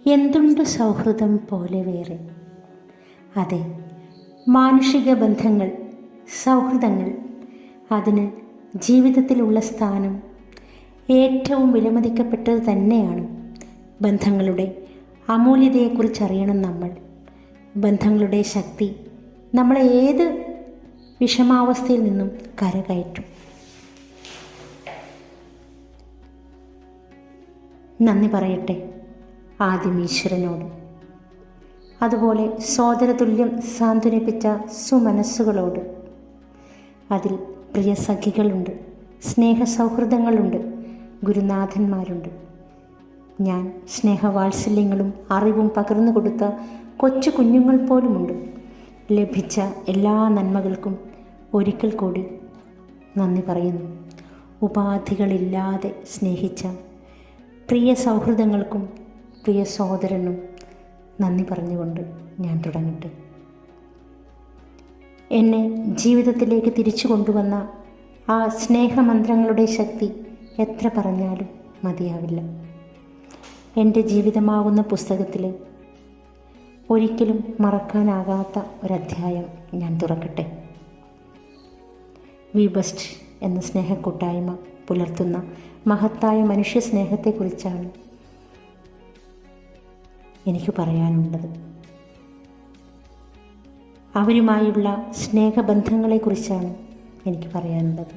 എന്തുണ്ട് സൗഹൃദം പോലെ വേറെ. അതെ, മാനുഷിക ബന്ധങ്ങൾ, സൗഹൃദങ്ങൾ, അതിന് ജീവിതത്തിലുള്ള സ്ഥാനം ഏറ്റവും വിലമതിക്കപ്പെട്ടത് തന്നെയാണ്. ബന്ധങ്ങളുടെ അമൂല്യതയെക്കുറിച്ചറിയണം നമ്മൾ. ബന്ധങ്ങളുടെ ശക്തി നമ്മളെ ഏത് വിഷമാവസ്ഥയിൽ നിന്നും കരകയറ്റും. നന്ദി പറയട്ടെ ആദ്യം ഈശ്വരനോട്, അതുപോലെ സോദരതുല്യം സാന്ത്വനിപ്പിച്ച സുമനസ്സുകളോട്. അതിൽ പ്രിയ സഖികളുണ്ട്, സ്നേഹസൗഹൃദങ്ങളുണ്ട്, ഗുരുനാഥന്മാരുണ്ട്. ഞാൻ സ്നേഹവാത്സല്യങ്ങളും അറിവും പകർന്നു കൊടുത്ത കൊച്ചു കുഞ്ഞുങ്ങൾ പോലുമുണ്ട്. ലഭിച്ച എല്ലാ നന്മകൾക്കും ഒരിക്കൽ കൂടി നന്ദി പറയുന്നു. ഉപാധികളില്ലാതെ സ്നേഹിച്ച പ്രിയ സൗഹൃദങ്ങൾക്കും പ്രിയ സഹോദരനും നന്ദി പറഞ്ഞുകൊണ്ട് ഞാൻ തുടങ്ങട്ടെ. എന്നെ ജീവിതത്തിലേക്ക് തിരിച്ചു കൊണ്ടുവന്ന ആ സ്നേഹമന്ത്രങ്ങളുടെ ശക്തി എത്ര പറഞ്ഞാലും മതിയാവില്ല. എൻ്റെ ജീവിതമാകുന്ന പുസ്തകത്തിൽ ഒരിക്കലും മറക്കാനാകാത്ത ഒരധ്യായം ഞാൻ തുറക്കട്ടെ. വി ബെസ്റ്റ് എന്ന സ്നേഹക്കൂട്ടായ്മ പുലർത്തുന്ന മഹത്തായ മനുഷ്യ സ്നേഹത്തെക്കുറിച്ചാണ് എനിക്ക് പറയാനുള്ളത്. അവരുമായുള്ള സ്നേഹബന്ധങ്ങളെക്കുറിച്ചാണ് എനിക്ക് പറയാനുള്ളത്.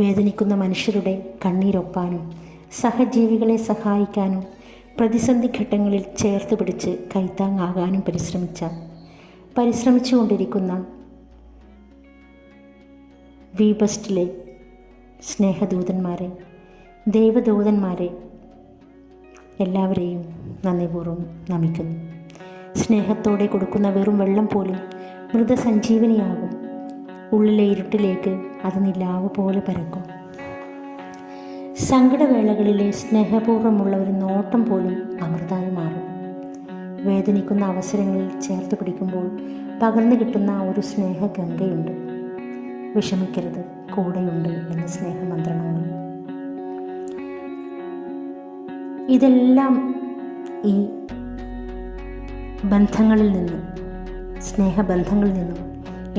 വേദനിക്കുന്ന മനുഷ്യരുടെ കണ്ണീരൊപ്പാനും സഹജീവികളെ സഹായിക്കാനും പ്രതിസന്ധി ഘട്ടങ്ങളിൽ ചേർത്ത് പിടിച്ച് കൈത്താങ്ങാകാനും പരിശ്രമിച്ചുകൊണ്ടിരിക്കുന്ന വി ബെസ്റ്റിലെ സ്നേഹദൂതന്മാരെ, ദൈവദൂതന്മാരെ എല്ലാവരെയും നന്ദിപൂർവ്വം നമിക്കുന്നു. സ്നേഹത്തോടെ കൊടുക്കുന്ന വെറും വെള്ളം പോലും മൃതസഞ്ജീവനിയാകും. ഉള്ളിലെ ഇരുട്ടിലേക്ക് അത് നിലാവ് പോലെ പരക്കും. സങ്കടവേളകളിലെ സ്നേഹപൂർവ്വമുള്ള ഒരു നോട്ടം പോലും അമൃതായി മാറും. വേദനിക്കുന്ന അവസരങ്ങളിൽ ചേർത്ത് പിടിക്കുമ്പോൾ പകർന്നു കിട്ടുന്ന ഒരു സ്നേഹഗംഗയുണ്ട്. വിഷമിക്കരുത്, കൂടെയുണ്ട് എന്ന സ്നേഹമന്ത്രണങ്ങൾ. ഇതെല്ലാം ഈ ബന്ധങ്ങളിൽ നിന്നും, സ്നേഹബന്ധങ്ങളിൽ നിന്നും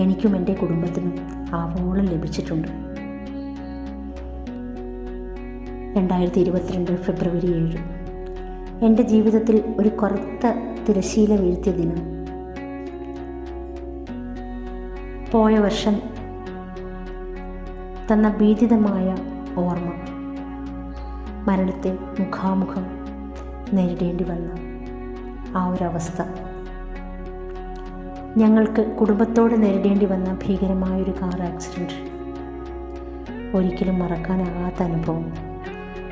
എനിക്കും എൻ്റെ കുടുംബത്തിനും ആവോളം ലഭിച്ചിട്ടുണ്ട്. 2022 ഫെബ്രുവരി 7 എൻ്റെ ജീവിതത്തിൽ ഒരു കറുത്ത തിരശീല വീഴ്ത്തിയ ദിനം. പോയ വർഷം തന്ന ഭീതിതമായ ഓർമ്മ, മരണത്തെ മുഖാമുഖം നേരിടേണ്ടി വന്ന ആ ഒരവസ്ഥ, ഞങ്ങൾക്ക് കുടുംബത്തോട് നേരിടേണ്ടി വന്ന ഭീകരമായൊരു കാർ ആക്സിഡൻറ്റ്, ഒരിക്കലും മറക്കാനാകാത്ത അനുഭവം.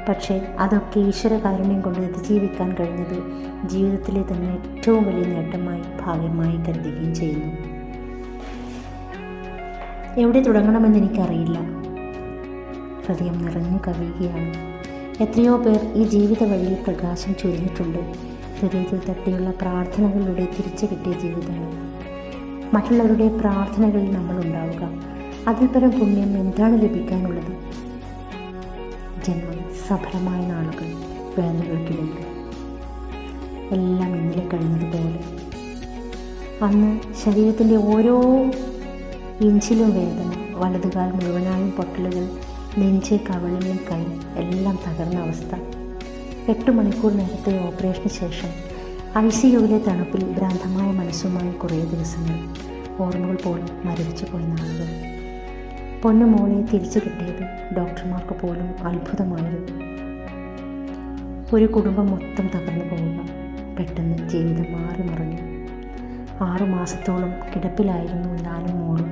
പക്ഷേ അതൊക്കെ ഈശ്വരകാരുണ്യം കൊണ്ട് അതിജീവിക്കാൻ കഴിഞ്ഞത് ജീവിതത്തിലെ തന്നെ ഏറ്റവും വലിയ നേട്ടമായി, ഭാഗ്യമായി കരുതുകയും ചെയ്യുന്നു. എവിടെ തുടങ്ങണമെന്ന് എനിക്കറിയില്ല. ഹൃദയം നിറഞ്ഞു കവിയുകയാണ്. എത്രയോ പേർ ഈ ജീവിത വഴിയിൽ പ്രകാശം ചൊരിഞ്ഞിട്ടുണ്ട്. ഹൃദയത്തിൽ തട്ടിയുള്ള പ്രാർത്ഥനകളിലൂടെ തിരിച്ചു കിട്ടിയ ജീവിതങ്ങൾ. മറ്റുള്ളവരുടെ പ്രാർത്ഥനകളിൽ നമ്മൾ ഉണ്ടാവുക. അതിൽ പരം പുണ്യം എന്താണ് ലഭിക്കാനുള്ളത്? ജന്മം, സഫലമായ നാളുകൾ, വേദനകൾക്കിടയിൽ എല്ലാം ഇന്നലെ കഴിഞ്ഞതുപോലെ. അന്ന് ശരീരത്തിൻ്റെ ഓരോ ഇഞ്ചിലും വേദന, വലതുകാൽ മുഴുവനായും പൊട്ടലുകൾ, നെഞ്ച്, കവളിൽ, കൈ എല്ലാം തകർന്ന അവസ്ഥ. 8 മണിക്കൂർ നേരത്തെ ഓപ്പറേഷന് ശേഷം ICUവിലെ തണുപ്പിൽ ഭ്രാന്തമായ മനസ്സുമായി കുറേ ദിവസങ്ങൾ, ഓർമ്മകൾ പോലും മരവിച്ചു പോയ നാളുകൾ. പൊന്നുമോളെ തിരിച്ചു കിട്ടിയത് ഡോക്ടർമാർക്ക് പോലും അത്ഭുതമായിരുന്നു. ഒരു കുടുംബം മൊത്തം തകർന്നു പോവുക. പെട്ടെന്ന് ജീവിതം മാറി മറിഞ്ഞു. 6 മാസത്തോളം കിടപ്പിലായിരുന്നു ഞാനും മോളും.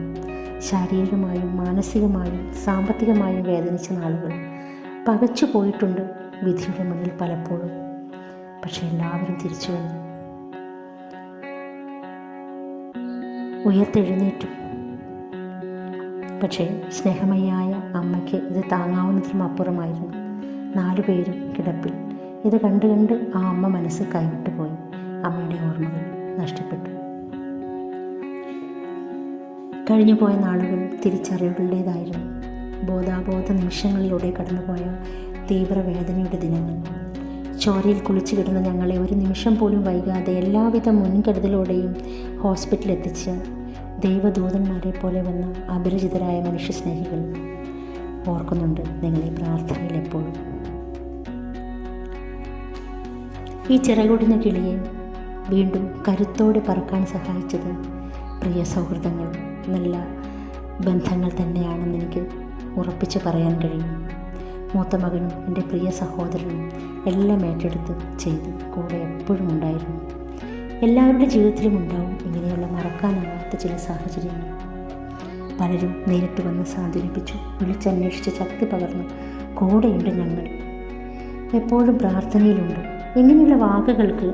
ശാരീരികമായും മാനസികമായും സാമ്പത്തികമായും വേദനിച്ച നാളുകൾ. പകച്ചു പോയിട്ടുണ്ട് വിധിയുടെ മുന്നിൽ പലപ്പോഴും. പക്ഷെ എല്ലാവരും തിരിച്ചു വന്നു, ഉയർത്തെഴുന്നേറ്റു. പക്ഷേ സ്നേഹമയ്യായ അമ്മയ്ക്ക് ഇത് താങ്ങാവുന്നതിലും അപ്പുറമായിരുന്നു. 4 പേരും കിടപ്പിൽ. ഇത് കണ്ട് ആ അമ്മ മനസ്സ് കൈവിട്ടുപോയി. അമ്മയുടെ ഓർമ്മകൾ നഷ്ടപ്പെട്ടു. കഴിഞ്ഞുപോയ നാളുകൾ തിരിച്ചറിവുകളുടേതായിരുന്നു. ബോധാബോധ നിമിഷങ്ങളിലൂടെ കടന്നുപോയ തീവ്രവേദനയുടെ ദിനങ്ങൾ. ചോരയിൽ കുളിച്ചു കിടന്ന ഞങ്ങളെ ഒരു നിമിഷം പോലും വൈകാതെ എല്ലാവിധ മുൻകരുതലോടെയും ഹോസ്പിറ്റലിൽ എത്തിച്ച ദൈവദൂതന്മാരെ പോലെ വന്ന അപരിചിതരായ മനുഷ്യസ്നേഹികൾ ഓർക്കുന്നുണ്ട് നിങ്ങളെ പ്രാർത്ഥനയിൽ എപ്പോഴും. ഈ ചിറകൊടിഞ്ഞ കിളിയെ വീണ്ടും കരുത്തോടെ പറക്കാൻ സഹായിച്ചത് പ്രിയ സൗഹൃദങ്ങൾ, നല്ല ബന്ധങ്ങൾ തന്നെയാണെന്ന് എനിക്ക് ഉറപ്പിച്ച് പറയാൻ കഴിയും. മൂത്ത മകനും എൻ്റെ പ്രിയ സഹോദരനും എല്ലാം ഏറ്റെടുത്ത് ചെയ്ത് കൂടെ എപ്പോഴും ഉണ്ടായിരുന്നു. എല്ലാവരുടെ ജീവിതത്തിലും ഉണ്ടാവും ഇങ്ങനെയുള്ള മറക്കാനാവാത്ത ചില സാഹചര്യങ്ങൾ. പലരും നേരിട്ട് വന്ന് സാന്ത്വനിപ്പിച്ചു, വിളിച്ചന്വേഷിച്ച് ശക്തി പകർന്നു. കൂടെയുണ്ട് ഞങ്ങൾ, എപ്പോഴും പ്രാർത്ഥനയിലുണ്ട്. ഇങ്ങനെയുള്ള വാക്കുകൾക്ക്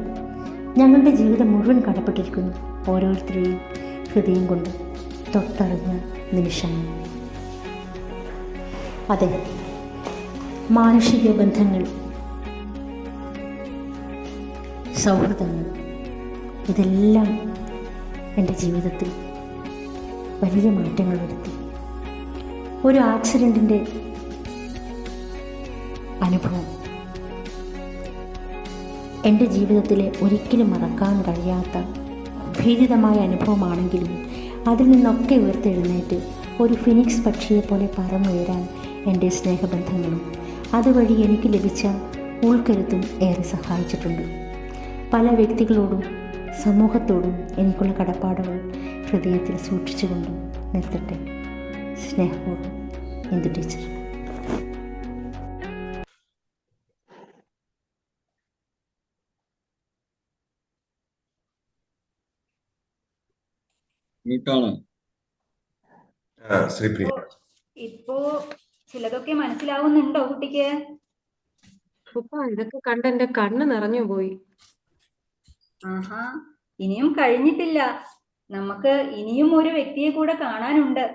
ഞങ്ങളുടെ ജീവിതം മുഴുവൻ കടപ്പെട്ടിരിക്കുന്നു. ഓരോരുത്തരെയും ഹൃദയം കൊണ്ട് തൊട്ടറിഞ്ഞ നിമിഷങ്ങൾ. അതെ, മാനുഷിക ബന്ധങ്ങൾ, സൗഹൃദങ്ങൾ, ഇതെല്ലാം എൻ്റെ ജീവിതത്തിൽ വലിയ മാറ്റങ്ങൾ വരുത്തി. ഒരു ആക്സിഡൻറ്റിൻ്റെ അനുഭവം എൻ്റെ ജീവിതത്തിലെ ഒരിക്കലും മറക്കാൻ കഴിയാത്ത ഭീതിതമായ അനുഭവമാണെങ്കിലും അതിൽ നിന്നൊക്കെ ഉയർത്തെഴുന്നേറ്റ് ഒരു ഫിനിക്സ് പക്ഷിയെപ്പോലെ പറന്നുയരാൻ എൻ്റെ സ്നേഹബന്ധങ്ങളും അതുവഴി എനിക്ക് ലഭിച്ച ഉൾക്കരുത്തും ഏറെ സഹായിച്ചിട്ടുണ്ട്. പല വ്യക്തികളോടും സമൂഹത്തോടും എനിക്കുള്ള കടപ്പാടുകൾ ഹൃദയത്തിൽ സൂക്ഷിച്ചുകൊണ്ട് നിർത്തട്ടെ. സ്നേഹപൂർവ്വം, ഇന്ദു ടീച്ചർ. ശ്രീപ്രിയ, ഇപ്പോ ചിലതൊക്കെ മനസ്സിലാവുന്നുണ്ടോ കുട്ടിക്ക്? ഇതൊക്കെ കണ്ട് എന്റെ കണ്ണ് നിറഞ്ഞു പോയി. ആഹാ, ഇനിയും കഴിഞ്ഞിട്ടില്ല. നമുക്ക് ഇനിയും ഒരു വ്യക്തിയെ കൂടെ കാണാനുണ്ട്.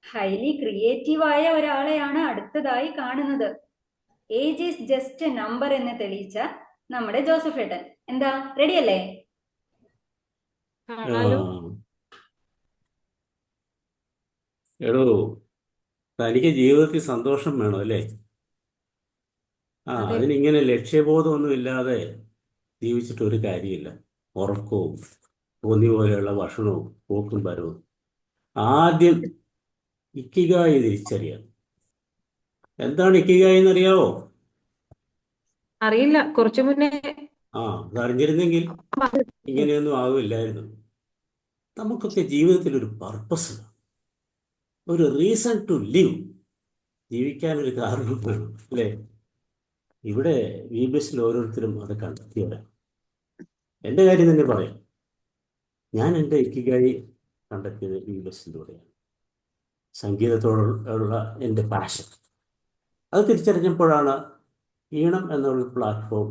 ഹൈലി ക്രിയേറ്റീവായ ഒരാളെയാണ് അടുത്തതായി കാണുന്നത്. Age is just A number എന്ന് തെളിയിച്ച നമ്മുടെ ജോസഫ് ഏട്ടൻ. എന്താ, റെഡിയല്ലേ? കാണാലോ. എടോ, തനിക്ക് ജീവിതത്തിൽ സന്തോഷം വേണം അല്ലേ? അതെ. അതിനിങ്ങനെ ലക്ഷ്യബോധമൊന്നും ഇല്ലാതെ ജീവിച്ചിട്ട് ഒരു കാര്യമില്ല. ഉറക്കവും തോന്നി പോലെയുള്ള ഭക്ഷണവും പോക്കും വരവും. ആദ്യം ഇക്കിഗായി തിരിച്ചറിയാം. എന്താണ് ഇക്കിഗായി എന്നറിയാവോ? അറിയില്ല, കുറച്ചു മുന്നേ അതറിഞ്ഞിരുന്നെങ്കിൽ ഇങ്ങനെയൊന്നും ആവില്ലായിരുന്നു. നമുക്കൊക്കെ ജീവിതത്തിൽ ഒരു പർപ്പസ്, ഒരു റീസൺ ടു ലിവ്, ജീവിക്കാനൊരു കാരണം വേണം അല്ലേ? ഇവിടെ VBSൽ ഓരോരുത്തരും അത് കണ്ടെത്തിയവരാണ്. എൻ്റെ കാര്യം തന്നെ പറയാം. ഞാൻ എൻ്റെ ഇക്കിഗായി കണ്ടെത്തിയത് VBSലൂടെയാണ്. സംഗീതത്തോടുള്ള എൻ്റെ പാഷൻ അത് തിരിച്ചറിഞ്ഞപ്പോഴാണ് ഈണം എന്നുള്ള പ്ലാറ്റ്ഫോം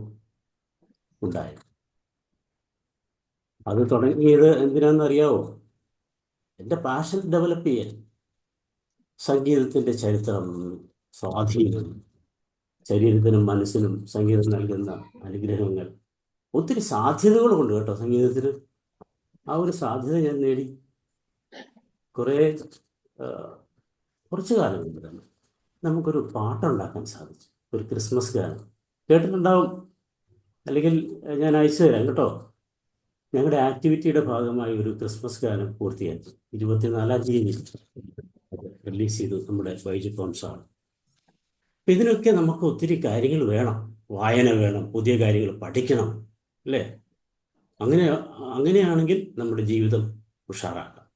ഉണ്ടായത്. അത് തുടങ്ങിയത് എന്തിനാണെന്നറിയാവോ? എൻ്റെ പാഷൻ ഡെവലപ്പ് ചെയ്യാൻ. സംഗീതത്തിൻ്റെ ചരിത്രം, സ്വാധീനം, ശരീരത്തിനും മനസ്സിനും സംഗീതം നൽകുന്ന അനുഗ്രഹങ്ങൾ, ഒത്തിരി സാധ്യതകളുമുണ്ട് കേട്ടോ സംഗീതത്തിന്. ആ ഒരു സാധ്യത ഞാൻ നേടി കുറച്ച് കാലം കൊണ്ട് തന്നെ നമുക്കൊരു പാട്ടുണ്ടാക്കാൻ സാധിച്ചു. ഒരു ക്രിസ്മസ് ഗാനം കേട്ടിട്ടുണ്ടാവും, അല്ലെങ്കിൽ ഞാൻ അയച്ചു തരാം കേട്ടോ. ഞങ്ങളുടെ ആക്ടിവിറ്റിയുടെ ഭാഗമായി ഒരു ക്രിസ്മസ് ഗാനം പൂർത്തിയാക്കി 24-ാം തീയതി റിലീസ് ചെയ്തു നമ്മുടെ ബൈജു ടോൺസാണ്. അപ്പം ഇതിനൊക്കെ നമുക്ക് ഒത്തിരി കാര്യങ്ങൾ വേണം. വായന വേണം, പുതിയ കാര്യങ്ങൾ പഠിക്കണം അല്ലേ? അങ്ങനെയാണെങ്കിൽ നമ്മുടെ ജീവിതം ഉഷാറാക്കാം.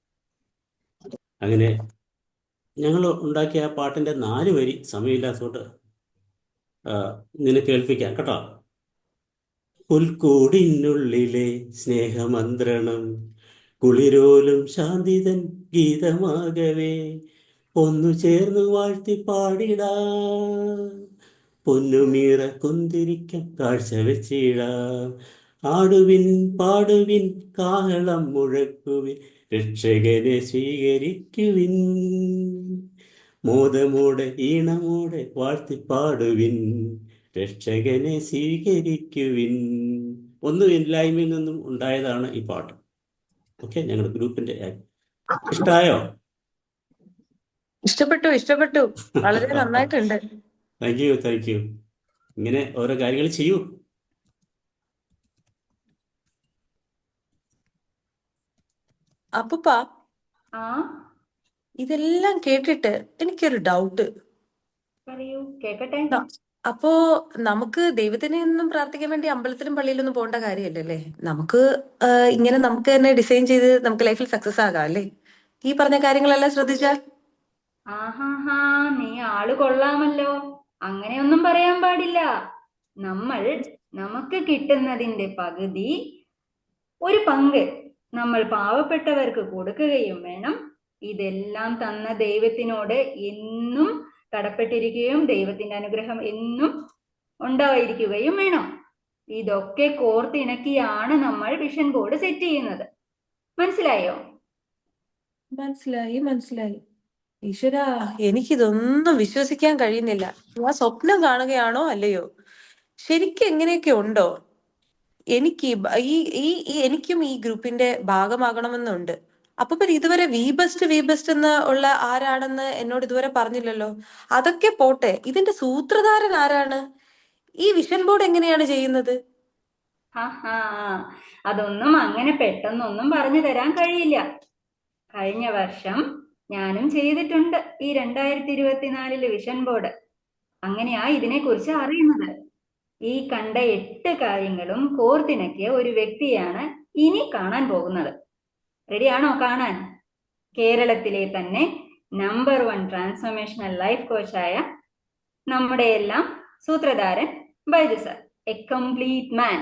അങ്ങനെ ഞങ്ങൾ ഉണ്ടാക്കിയ ആ പാട്ടിൻ്റെ 4 വരി സമയമില്ലാത്തതുകൊണ്ട് നിന്നെ കേൾപ്പിക്കാം കേട്ടോ. പുൽക്കൂടിനുള്ളിലെ സ്നേഹമന്ത്രണം കുളിരോലും ശാന്തിതൻ ഗീതമാകവേ ഒന്നു ചേർന്ന് വാഴ്ത്തി പാടിടാം, പൊന്നുമീറ കുന്തിരിക്കം കാഴ്ച വെച്ചിടാം. ആടുവിൻ പാടുവിൻ കാഹളം മുഴക്കുവിൻ, രക്ഷകനെ സ്വീകരിക്കുവിൻ, മോദമോടെ ഈണമോടെ വാഴ്ത്തിപ്പാടുവിൻ, രക്ഷകനെ സ്വീകരിക്കുവിൻ. ഒന്നും ഇല്ലായ്മയിൽ നിന്നും ഉണ്ടായതാണ് ഈ പാട്ട്. ഓക്കെ, ഞങ്ങളുടെ ഗ്രൂപ്പിന്റെ. ഇഷ്ടായോ? ഇഷ്ടപ്പെട്ടു, വളരെ നന്നായിട്ടുണ്ട്. Thank you. ഇങ്ങനെ ഓരോ കാര്യങ്ങൾ ചെയ്യൂ. അപ്പൂപ്പ, ആ ഇതെല്ലാം കേട്ടിട്ട് എനിക്കൊരു ഡൗട്ട്. പറയൂ, കേക്കട്ടെ. അപ്പോ നമുക്ക് ദൈവത്തിനെ ഒന്നും പ്രാർത്ഥിക്കാൻ വേണ്ടി അമ്പലത്തിലും പള്ളിയിലൊന്നും പോകേണ്ട കാര്യമല്ലല്ലേ? നമുക്ക് ഇങ്ങനെ നമുക്ക് തന്നെ ഡിസൈൻ ചെയ്ത് നമുക്ക് ലൈഫിൽ സക്സസ് ആകാം അല്ലേ? ഈ പറഞ്ഞ കാര്യങ്ങളെല്ലാം ശ്രദ്ധിച്ചാൽ. ആഹാഹാ, നീ ആള് കൊള്ളാമല്ലോ. അങ്ങനെയൊന്നും പറയാൻ പാടില്ല. നമ്മൾ നമുക്ക് കിട്ടുന്നതിന്റെ പകുതി, ഒരു പങ്ക് നമ്മൾ പാവപ്പെട്ടവർക്ക് കൊടുക്കുകയും വേണം. ഇതെല്ലാം തന്ന ദൈവത്തിനോട് എന്നും കടപ്പെട്ടിരിക്കുകയും ദൈവത്തിന്റെ അനുഗ്രഹം എന്നും ഉണ്ടായിരിക്കുകയും വേണം. ഇതൊക്കെ കോർത്തിണക്കിയാണ് നമ്മൾ വിഷൻ ബോർഡ് സെറ്റ് ചെയ്യുന്നത്. മനസ്സിലായോ? മനസ്സിലായി. ഈശ്വര, എനിക്കിതൊന്നും വിശ്വസിക്കാൻ കഴിയുന്നില്ല. ഞാൻ സ്വപ്നം കാണുകയാണോ അല്ലയോ? ശരിക്കും എങ്ങനെയൊക്കെ ഉണ്ടോ? എനിക്ക് എനിക്കും ഈ ഗ്രൂപ്പിന്റെ ഭാഗമാകണമെന്നുണ്ട്. അപ്പൊ ഇതുവരെ വി ബെസ്റ്റ് എന്ന് ഉള്ള ആരാണെന്ന് എന്നോട് ഇതുവരെ പറഞ്ഞില്ലല്ലോ. അതൊക്കെ പോട്ടെ, ഇതിന്റെ സൂത്രധാരൻ ആരാണ്? ഈ വിഷൻ ബോർഡ് എങ്ങനെയാണ് ചെയ്യുന്നത്? ഹാ, അതൊന്നും അങ്ങനെ പെട്ടെന്നൊന്നും പറഞ്ഞു തരാൻ കഴിയില്ല. കഴിഞ്ഞ വർഷം ഞാനും ചെയ്തിട്ടുണ്ട് ഈ 2024 വിഷൻ ബോർഡ്. അങ്ങനെയാ ഇതിനെക്കുറിച്ച് അറിയുന്നത്. ഈ കണ്ട 8 കാര്യങ്ങളും കോർത്തിണക്കിയ ഒരു വ്യക്തിയാണ് ഇനി കാണാൻ പോകുന്നത്. റെഡിയാണോ കാണാൻ? കേരളത്തിലെ തന്നെ നമ്പർ 1 ട്രാൻസ്ഫോർമേഷണൽ ലൈഫ് കോച്ചായ നമ്മുടെ എല്ലാം സൂത്രധാരൻ Baiju sir, a complete man.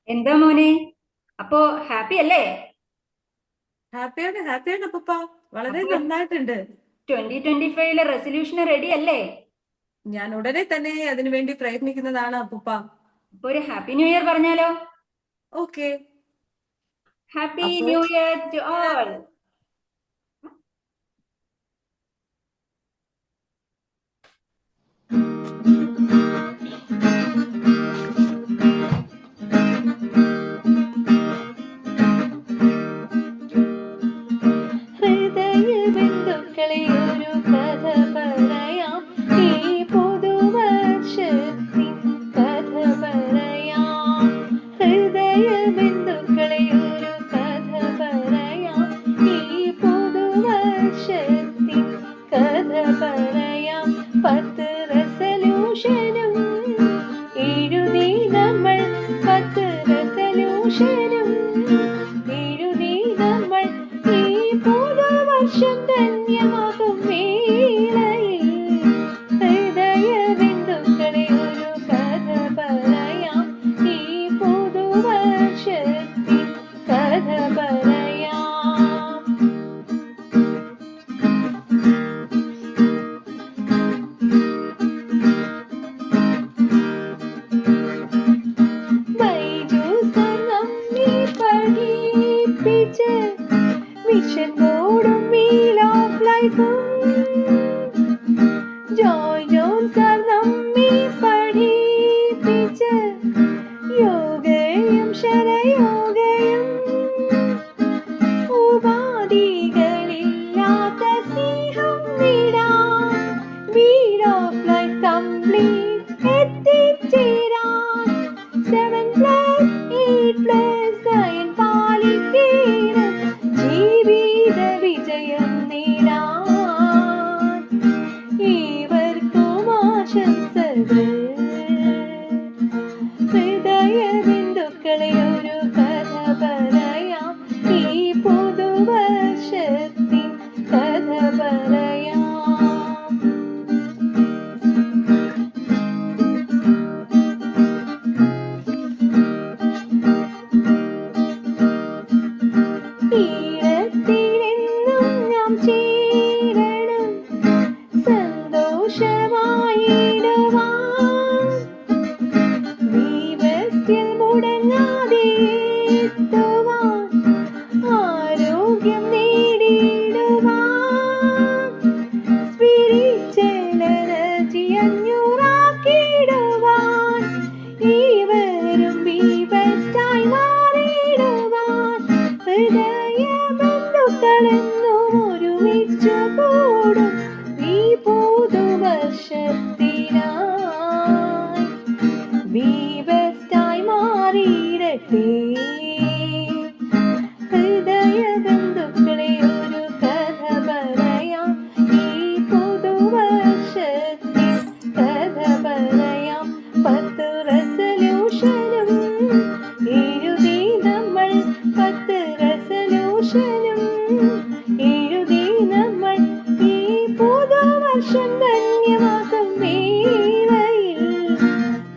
എന്താ മോനെ, അപ്പോ ഹാപ്പി അല്ലേ? ഹാപ്പിയാണ് അപ്പൂപ്പ, വളരെ നന്നായിട്ടുണ്ട്. 2025 റെസൊല്യൂഷന് റെഡി അല്ലേ? ഞാൻ ഉടനെ തന്നെ അതിനുവേണ്ടി പ്രയത്നിക്കുന്നതാണ് അപ്പൂപ്പ. അപ്പൊ ഒരു ഹാപ്പി ന്യൂ ഇയർ പറഞ്ഞാലോ? Okay. Happy new year to all. ജീവിത വിജയം നേടാൻ സന്തോഷമായിടുവാൻ ദീപത്തിൽ മുടങ്ങാതെ എത്തുവാൻ ആരോഗ്യം നേടിയിടുവാൻ സ്പിരിച്വൽ എനർജി അഞ്ഞൂറാക്കിയിടുവാൻ ഇവരും ബീബസ്റ്റായി മാറിയിടുവാൻ ഹൃദയ ബന്ധുക്കളെന്നും ഒരുമിച്ചു കൂടും ഈ പുതുവർഷത്തിനായി ബീബസ്റ്റായി മാറിയിടട്ടെ. ഹൃദയ ബന്ധുക്കളെ ഒരു കഥ പറയാം, ഈ പുതുവർഷത്തിൽ കഥ പറയാം. 10 റെസല്യൂഷനും എഴുതി നമ്മൾ, 10 റെസല്യൂഷനും എഴുതി നമ്മൾ ഈ പുതുവർഷം ധന്യമാക്കും വേളയിൽ.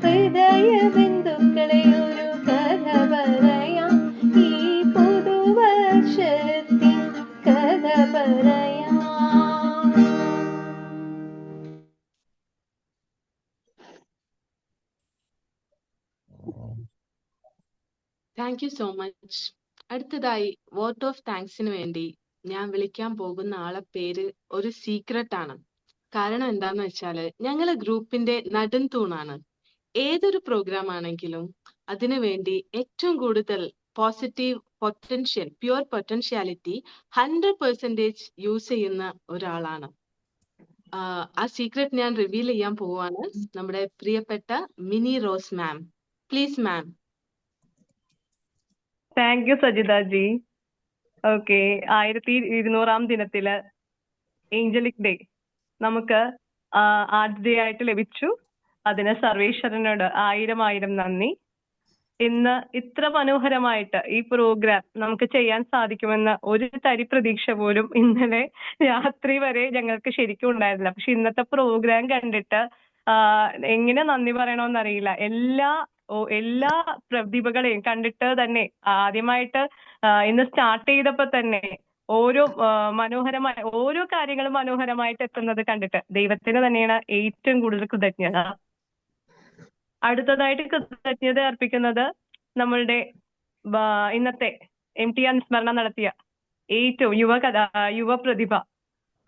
ഹൃദയ ബന്ധുക്കളെ ഒരു കഥ പറയാം, ഈ പുതുവർഷത്തിൽ കഥ പറയാം. Thank you so much. അടുത്തതായി വോട്ട് ഓഫ് താങ്ക്സിന് വേണ്ടി ഞാൻ വിളിക്കാൻ പോകുന്ന ആളെ പേര് ഒരു സീക്രട്ട് ആണ്. കാരണം എന്താന്ന് വെച്ചാല് ഞങ്ങള് ഗ്രൂപ്പിന്റെ നെടുംതൂണാണ്. ഏതൊരു പ്രോഗ്രാം ആണെങ്കിലും അതിനു വേണ്ടി ഏറ്റവും കൂടുതൽ positive potential, pure potentiality 100% use ചെയ്യുന്ന ഒരാളാണ്. ആ സീക്രട്ട് ഞാൻ റിവീൽ ചെയ്യാൻ പോവാണ്. നമ്മുടെ പ്രിയപ്പെട്ട Mini Rose ma'am, please ma'am. Thank you Sajitha ji. Okay, 1200-ാം ദിനത്തില് ഏഞ്ചലിക് ഡേ നമുക്ക് ആർട്സ് ഡേ ആയിട്ട് ലഭിച്ചു. അതിന് സർവേശ്വരനോട് 1000 നന്ദി. ഇന്ന് ഇത്ര മനോഹരമായിട്ട് ഈ പ്രോഗ്രാം നമുക്ക് ചെയ്യാൻ സാധിക്കുമെന്ന് ഒരു തരി പ്രതീക്ഷ പോലും ഇന്നലെ രാത്രി വരെ ഞങ്ങൾക്ക് ശരിക്കും ഉണ്ടായിരുന്നില്ല. പക്ഷെ ഇന്നത്തെ പ്രോഗ്രാം കണ്ടിട്ട് എങ്ങനെ നന്ദി പറയണമെന്നറിയില്ല. എല്ലാ പ്രതിഭകളെയും കണ്ടിട്ട് തന്നെ ആദ്യമായിട്ട് ഇന്ന് സ്റ്റാർട്ട് ചെയ്തപ്പോ തന്നെ ഓരോ കാര്യങ്ങളും മനോഹരമായിട്ട് എത്തുന്നത് കണ്ടിട്ട് ദൈവത്തിന് തന്നെയാണ് ഏറ്റവും കൂടുതൽ കൃതജ്ഞത. അടുത്തതായിട്ട് കൃതജ്ഞത അർപ്പിക്കുന്നത് നമ്മളുടെ ഇന്നത്തെ MT അനുസ്മരണം നടത്തിയ ഏറ്റവും യുവ പ്രതിഭ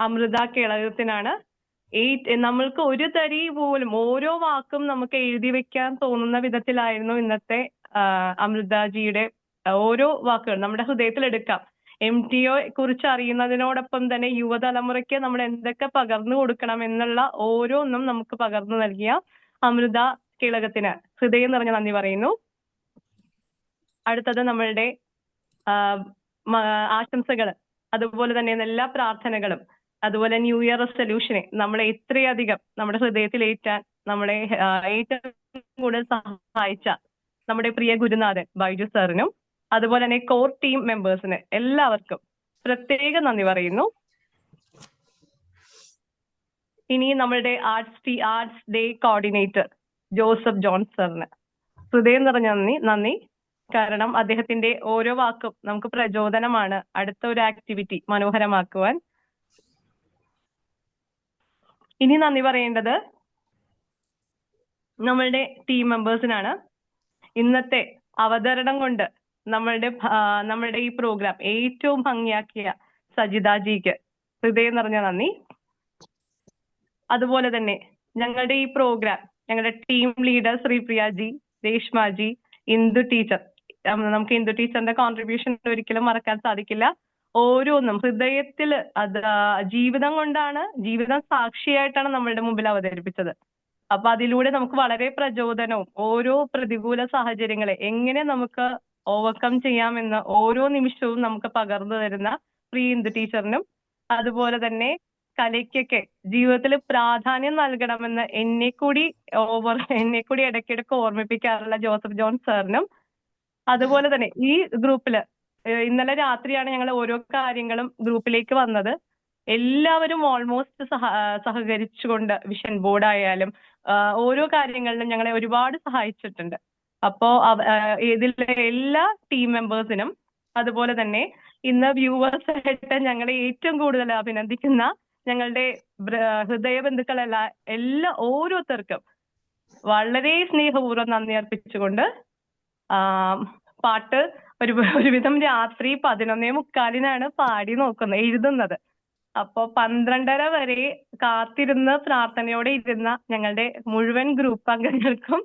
അമൃത കേളകത്തിനാണ്. നമ്മൾക്ക് ഒരു തരി പോലും ഓരോ വാക്കും നമുക്ക് എഴുതി വെക്കാൻ തോന്നുന്ന വിധത്തിലായിരുന്നു ഇന്നത്തെ അമൃതജിയുടെ ഓരോ വാക്കുകൾ നമ്മുടെ ഹൃദയത്തിൽ എടുക്കാം. MTO കുറിച്ച് അറിയുന്നതിനോടൊപ്പം തന്നെ യുവതലമുറയ്ക്ക് നമ്മൾ എന്തൊക്കെ പകർന്നു കൊടുക്കണം എന്നുള്ള ഓരോന്നും നമുക്ക് പകർന്നു നൽകിയ അമൃത കേളകത്തിന് ഹൃദയം നിറഞ്ഞ നന്ദി പറയുന്നു. അടുത്തത് നമ്മളുടെ ആശംസകൾ, അതുപോലെ തന്നെ എല്ലാ പ്രാർത്ഥനകളും, അതുപോലെ ന്യൂ ഇയർ റെസല്യൂഷനെ നമ്മളെ ഇത്രയധികം നമ്മുടെ ഹൃദയത്തിൽ ഏറ്റാൻ നമ്മളെ ഏറ്റവും കൂടുതൽ സഹായിച്ച നമ്മുടെ പ്രിയ ഗുരുനാഥൻ ബൈജു സാറിനും അതുപോലെ തന്നെ കോർ ടീം മെമ്പേഴ്സിന് എല്ലാവർക്കും പ്രത്യേക നന്ദി പറയുന്നു. ഇനി നമ്മളുടെ arts day coordinator Joseph John സാറിന് ഹൃദയം നിറഞ്ഞ നന്ദി. കാരണം അദ്ദേഹത്തിന്റെ ഓരോ വാക്കും നമുക്ക് പ്രചോദനമാണ് അടുത്ത ഒരു ആക്ടിവിറ്റി മനോഹരമാക്കുവാൻ. ഇനി നന്ദി പറയേണ്ടത് നമ്മളുടെ ടീം മെമ്പേഴ്സിനാണ്. ഇന്നത്തെ അവതരണം കൊണ്ട് നമ്മളുടെ ഈ പ്രോഗ്രാം ഏറ്റവും ഭംഗിയാക്കിയ സജിതാജിക്ക് ഹൃദയം നിറഞ്ഞ നന്ദി. അതുപോലെ തന്നെ ഞങ്ങളുടെ ഈ പ്രോഗ്രാം ഞങ്ങളുടെ ടീം ലീഡർ ശ്രീപ്രിയാജി, രേഷ്മാജി, ഇന്ദു ടീച്ചർ, നമുക്ക് ഇന്ദു ടീച്ചറിന്റെ കോൺട്രിബ്യൂഷൻ ഒരിക്കലും മറക്കാൻ സാധിക്കില്ല. ഓരോന്നും ഹൃദയത്തിൽ ജീവിതം കൊണ്ടാണ്, ജീവിതം സാക്ഷിയായിട്ടാണ് നമ്മളുടെ മുമ്പിൽ അവതരിപ്പിച്ചത്. അപ്പൊ അതിലൂടെ നമുക്ക് വളരെ പ്രചോദനവും ഓരോ പ്രതികൂല സാഹചര്യങ്ങളെ എങ്ങനെ നമുക്ക് ഓവർകം ചെയ്യാമെന്ന് ഓരോ നിമിഷവും നമുക്ക് പകർന്നു തരുന്ന പ്രിയ ഇന്ദു ടീച്ചറിനും, അതുപോലെ തന്നെ കലയ്ക്കൊക്കെ ജീവിതത്തിൽ പ്രാധാന്യം നൽകണമെന്ന് എന്നെ കൂടി ഇടയ്ക്കിടയ്ക്ക് ഓർമ്മിപ്പിക്കാറുള്ള ജോസഫ് ജോൺ സാറിനും, അതുപോലെ തന്നെ ഈ ഗ്രൂപ്പില് ഇന്നലെ രാത്രിയാണ് ഞങ്ങൾ ഓരോ കാര്യങ്ങളും ഗ്രൂപ്പിലേക്ക് വന്നത്. എല്ലാവരും ഓൾമോസ്റ്റ് സഹകരിച്ചുകൊണ്ട് വിഷൻ ബോർഡ് ആയാലും ഓരോ കാര്യങ്ങളിലും ഞങ്ങളെ ഒരുപാട് സഹായിച്ചിട്ടുണ്ട്. അപ്പോ ഇതിലെ എല്ലാ ടീം മെമ്പേഴ്സിനും, അതുപോലെ തന്നെ ഇന്ന് വ്യൂവേഴ്സ് ആയിട്ട് ഞങ്ങളെ ഏറ്റവും കൂടുതൽ അഭിനന്ദിക്കുന്ന ഞങ്ങളുടെ ഹൃദയ ബന്ധുക്കളല്ല ഓരോരുത്തർക്കും വളരെ സ്നേഹപൂർവ്വം നന്ദി അർപ്പിച്ചുകൊണ്ട് പാട്ട് ഒരുവിധം രാത്രി 11:45 പാടി എഴുതുന്നത്. അപ്പൊ 12:30 വരെ കാത്തിരുന്ന് പ്രാർത്ഥനയോടെ ഇരുന്ന ഞങ്ങളുടെ മുഴുവൻ ഗ്രൂപ്പ് അംഗങ്ങൾക്കും,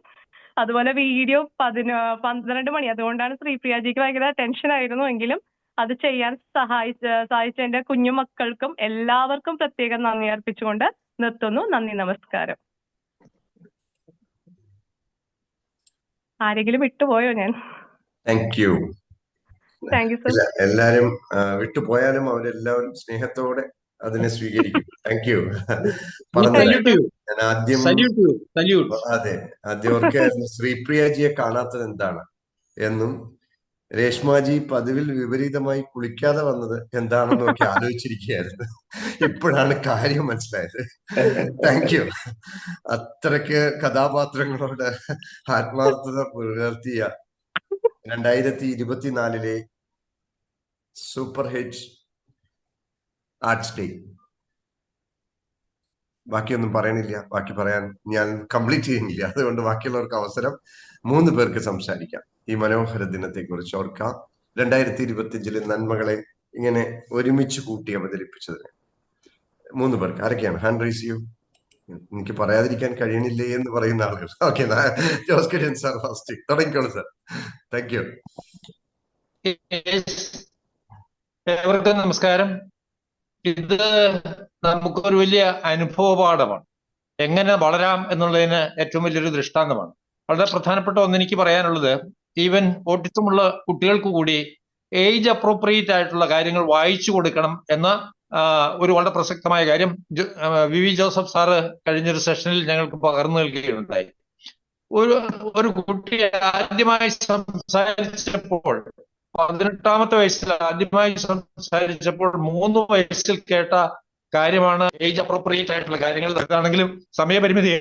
അതുപോലെ വീഡിയോ 12 മണി, അതുകൊണ്ടാണ് ശ്രീപ്രിയാജിക്ക് ഭയങ്കര ടെൻഷൻ ആയിരുന്നു എങ്കിലും അത് ചെയ്യാൻ സഹായിച്ച എന്റെ കുഞ്ഞു മക്കൾക്കും എല്ലാവർക്കും പ്രത്യേകം നന്ദി അർപ്പിച്ചുകൊണ്ട് നിർത്തുന്നു. നന്ദി, നമസ്കാരം. ആരെങ്കിലും വിട്ടുപോയോ ഞാൻ? Thank you. Thank you sir. എല്ലാരും വിട്ടുപോയാലും അവരെല്ലാവരും സ്നേഹത്തോടെ അതിനെ സ്വീകരിക്കും. Thank you. ഞാൻ ആദ്യം ഓർക്കായിരുന്നു ശ്രീപ്രിയാജിയെ കാണാത്തത് എന്താണ് എന്നും രേഷ്മാജി പതിവിൽ വിപരീതമായി കുളിക്കാതെ വന്നത് എന്താണെന്നും ഒക്കെ ആലോചിച്ചിരിക്കുകയായിരുന്നു. ഇപ്പോഴാണ് കാര്യം മനസ്സിലായത്. Thank you. അത്രയ്ക്ക് കഥാപാത്രങ്ങളോട് ആത്മാർത്ഥത പുലർത്തിയ 2024 സൂപ്പർ ഹിറ്റ് ആർട്സ് ഡേ. ബാക്കിയൊന്നും പറയണില്ല, ബാക്കി പറയാൻ ഞാൻ കംപ്ലീറ്റ് ചെയ്യുന്നില്ല. അതുകൊണ്ട് ബാക്കിയുള്ളവർക്ക് അവസരം 3 പേർക്ക് സംസാരിക്കാം. ഈ മനോഹര ദിനത്തെ കുറിച്ച് ഓർക്കാം. 2025 നന്മകളെ ഇങ്ങനെ ഒരുമിച്ച് കൂട്ടി അവതരിപ്പിച്ചതിന് 3 പേർക്ക് ആരൊക്കെയാണ്? ഹാൻഡ് റൈസ് ചെയ്യൂ. എനിക്ക് പറയാതിരിക്കാൻ കഴിയണില്ലേ എന്ന് പറയുന്ന ആളുകൾ. Okay, Jose K sir first തുടങ്ങിക്കോളൂ സാർ. Thank you. ഏവർക്കും നമസ്കാരം. ഇത് നമുക്കൊരു വലിയ അനുഭവ പാഠമാണ്. എങ്ങനെ വളരാം എന്നുള്ളതിന് ഏറ്റവും വലിയൊരു ദൃഷ്ടാന്തമാണ്. വളരെ പ്രധാനപ്പെട്ട ഒന്നെനിക്ക് പറയാനുള്ളത്, ഈവൻ ഓട്ടിസമുള്ള കുട്ടികൾക്ക് കൂടി ഏജ് അപ്രോപ്രിയേറ്റ് ആയിട്ടുള്ള കാര്യങ്ങൾ വായിച്ചു കൊടുക്കണം എന്ന ഒരു വളരെ പ്രസക്തമായ കാര്യം വി ജോസഫ് സാറ് കഴിഞ്ഞൊരു സെഷനിൽ ഞങ്ങൾക്ക് പകർന്നു നൽകുകയുണ്ടായി. ഒരു കുട്ടി ആദ്യമായി സംസാരിച്ചപ്പോൾ 18ാമത്തെ വയസ്സിൽ ആദ്യമായി സംസാരിച്ചപ്പോൾ 3 വയസ്സിൽ കേട്ട കാര്യമാണ് ഏജ് അപ്രോപ്രിയേറ്റ് ആയിട്ടുള്ള കാര്യങ്ങൾ. അതാണെങ്കിലും സമയപരിമിതി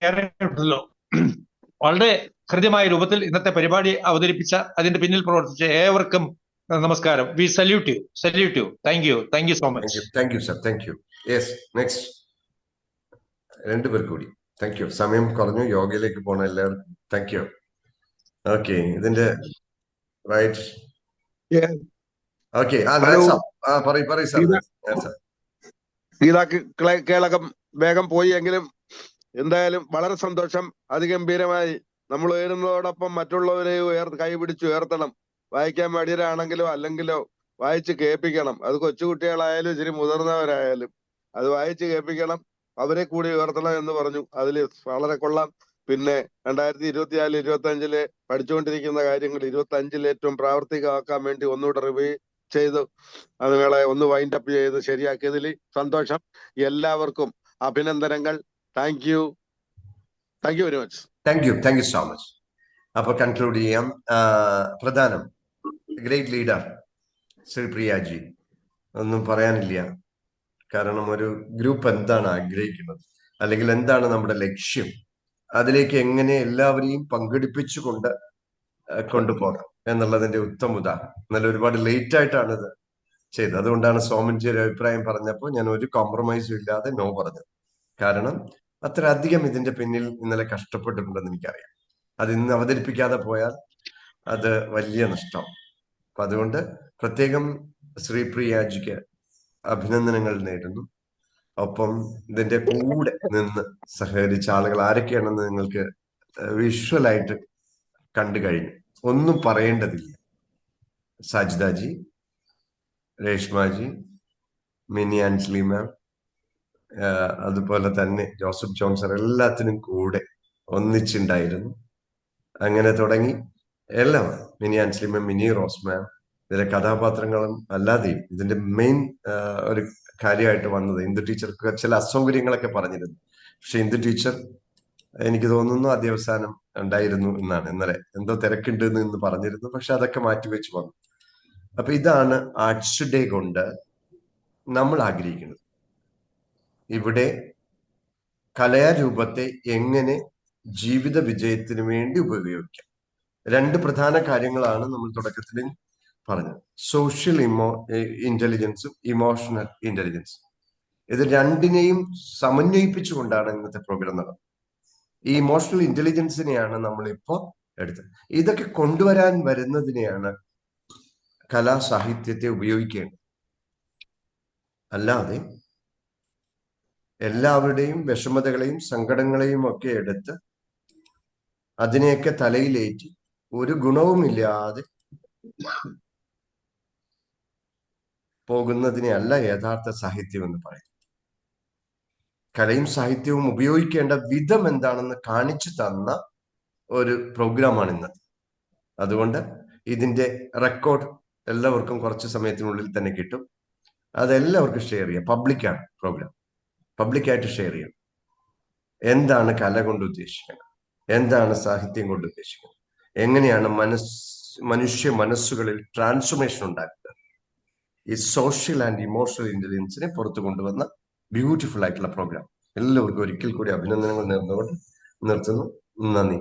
ഏറെ ഉണ്ടല്ലോ. വളരെ ഹൃദ്യമായ രൂപത്തിൽ ഇന്നത്തെ പരിപാടി അവതരിപ്പിച്ച, അതിന്റെ പിന്നിൽ പ്രവർത്തിച്ച ഏവർക്കും നമസ്കാരം. V salute U. Thank you so much. Thank you sir. Thank U. Yes, next 2 പേർ കൂടി. Thank you. സമയം കുറഞ്ഞു, യോഗയിലേക്ക് പോകണം എല്ലാവരും. Thank you. ഓക്കെ, ഇതിന്റെ റൈറ്റ്. ഓക്കെ, പറയൂ സാർ. ഗീതാ കേളകം വേഗം പോയി എങ്കിലും എന്തായാലും വളരെ സന്തോഷം. അതിഗംഭീരമായി നമ്മൾ ഉയരുന്നതോടൊപ്പം മറ്റുള്ളവരെ കൈപിടിച്ച് ഉയർത്തണം. വായിക്കാൻ മടിയരാണെങ്കിലോ അല്ലെങ്കിലോ വായിച്ച് കേൾപ്പിക്കണം. അത് കൊച്ചുകുട്ടികളായാലും ഇച്ചിരി മുതിർന്നവരായാലും അത് വായിച്ച് കേൾപ്പിക്കണം, അവരെ കൂടി ഉയർത്തണം എന്ന് പറഞ്ഞു. അതിൽ വളരെ കൊള്ളാം. പിന്നെ 2024-25 പഠിച്ചുകൊണ്ടിരിക്കുന്ന കാര്യങ്ങൾ 25 ഏറ്റവും പ്രാവർത്തികമാക്കാൻ വേണ്ടി ഒന്നുകൂടെ റിവ്യൂ ചെയ്തു അതുങ്ങളെ ഒന്ന് വൈൻഡ് അപ്പ് ചെയ്ത് ശരിയാക്കിയതിൽ സന്തോഷം. എല്ലാവർക്കും അഭിനന്ദനങ്ങൾ. Thank you very much. Thank you so much. അപ്പൊ കൺക്ലൂഡ് ചെയ്യാം. പ്രധാനം ഗ്രേറ്റ് ലീഡർ ശ്രീപ്രിയാജി, ഒന്നും പറയാനില്ല. കാരണം ഒരു ഗ്രൂപ്പ് എന്താണ് ആഗ്രഹിക്കുന്നത്, അല്ലെങ്കിൽ എന്താണ് നമ്മുടെ ലക്ഷ്യം, അതിലേക്ക് എങ്ങനെ എല്ലാവരെയും പങ്കെടുപ്പിച്ചുകൊണ്ട് കൊണ്ടുപോകാം എന്നുള്ളതിന്റെ ഉത്തമ ഉദാഹരണം. എന്നാലും ഒരുപാട് ലേറ്റ് ആയിട്ടാണ് ഇത് ചെയ്തത്. അതുകൊണ്ടാണ് സോമൻജി ഒരു അഭിപ്രായം പറഞ്ഞപ്പോൾ ഞാൻ ഒരു കോംപ്രമൈസും ഇല്ലാതെ നോ പറഞ്ഞത്. കാരണം അത്ര അധികം ഇതിന്റെ പിന്നിൽ ഇന്നലെ കഷ്ടപ്പെട്ടിട്ടുണ്ടെന്ന് എനിക്കറിയാം. അത് ഇന്ന് അവതരിപ്പിക്കാതെ പോയാൽ അത് വലിയ നഷ്ടം. അപ്പൊ അതുകൊണ്ട് പ്രത്യേകം ശ്രീപ്രിയാജിക്ക് അഭിനന്ദനങ്ങൾ നേരുന്നു. ഒപ്പം ഇതിന്റെ കൂടെ നിന്ന് സഹകരിച്ച ആളുകൾ ആരൊക്കെയാണെന്ന് നിങ്ങൾക്ക് വിഷ്വലായിട്ട് കണ്ടു കഴിഞ്ഞു. ഒന്നും പറയേണ്ടതില്ല. സാജിദാജി, രേഷ്മാജി, മിനി ആൻസ്ലി മാം, അതുപോലെ തന്നെ ജോസഫ് ജോൺസൺ, എല്ലാത്തിനും കൂടെ ഒന്നിച്ചുണ്ടായിരുന്നു. അങ്ങനെ തുടങ്ങി എല്ലാം മിനി ആൻസ്ലി മാം, മിനി റോസ് മാം, ഇതിലെ കഥാപാത്രങ്ങളും അല്ലാതെയും ഇതിന്റെ മെയിൻ ഒരു കാര്യമായിട്ട് വന്നത് ഇന്ദു ടീച്ചർക്ക് ചില അസൗകര്യങ്ങളൊക്കെ പറഞ്ഞിരുന്നു. പക്ഷെ ഇന്ദു ടീച്ചർ എനിക്ക് തോന്നുന്നു അധ്യവസാനം ഉണ്ടായിരുന്നു എന്നാണ്. ഇന്നലെ എന്തോ തിരക്കുണ്ട് എന്ന് പറഞ്ഞിരുന്നു. പക്ഷെ അതൊക്കെ മാറ്റിവെച്ച് വന്നു. അപ്പൊ ഇതാണ് ആർട്സ് ഡേ കൊണ്ട് നമ്മൾ ആഗ്രഹിക്കുന്നത്. ഇവിടെ കലാരൂപത്തെ എങ്ങനെ ജീവിത വിജയത്തിന് വേണ്ടി ഉപയോഗിക്കാം. 2 പ്രധാന കാര്യങ്ങളാണ് നമ്മൾ തുടക്കത്തിൽ പറഞ്ഞത്. സോഷ്യൽ ഇന്റലിജൻസും ഇമോഷണൽ ഇന്റലിജൻസും. ഇത് രണ്ടിനെയും സമന്വയിപ്പിച്ചുകൊണ്ടാണ് ഇന്നത്തെ പ്രോഗ്രാം നടന്നത്. ഈ ഇമോഷണൽ ഇന്റലിജൻസിനെയാണ് നമ്മളിപ്പോ എടുത്തത്. ഇതൊക്കെ കൊണ്ടുവരാൻ വരുന്നതിനെയാണ് കലാസാഹിത്യത്തെ ഉപയോഗിക്കേണ്ടത്. അല്ലാതെ എല്ലാവരുടെയും വിഷമതകളെയും സങ്കടങ്ങളെയും ഒക്കെ എടുത്ത് അതിനെയൊക്കെ തലയിലേറ്റി ഒരു ഗുണവുമില്ലാതെ പോകുന്നതിനെ അല്ല യഥാർത്ഥ സാഹിത്യം എന്ന് പറയും. കലയും സാഹിത്യവും ഉപയോഗിക്കേണ്ട വിധം എന്താണെന്ന് കാണിച്ചു തന്ന ഒരു പ്രോഗ്രാമാണ് ഇന്നത്. അതുകൊണ്ട് ഇതിന്റെ റെക്കോർഡ് എല്ലാവർക്കും കുറച്ച് സമയത്തിനുള്ളിൽ തന്നെ കിട്ടും. അതെല്ലാവർക്കും ഷെയർ ചെയ്യാം. പബ്ലിക്കാണ് പ്രോഗ്രാം, പബ്ലിക്കായിട്ട് ഷെയർ ചെയ്യണം. എന്താണ് കല കൊണ്ട് ഉദ്ദേശിക്കുന്നത്, എന്താണ് സാഹിത്യം കൊണ്ട് ഉദ്ദേശിക്കുന്നത്, എങ്ങനെയാണ് മനുഷ്യ മനസ്സുകളിൽ ട്രാൻസ്ഫോർമേഷൻ ഉണ്ടാക്കുന്നത്. ഈ സോഷ്യൽ ആൻഡ് ഇമോഷണൽ ഇന്റലിജൻസിനെ പുറത്തു കൊണ്ടുവന്ന ബ്യൂട്ടിഫുൾ ആയിട്ടുള്ള പ്രോഗ്രാം. എല്ലാവർക്കും ഒരിക്കൽ കൂടി അഭിനന്ദനങ്ങൾ നേർന്നുകൊണ്ട് നിർത്തുന്നു. നന്ദി,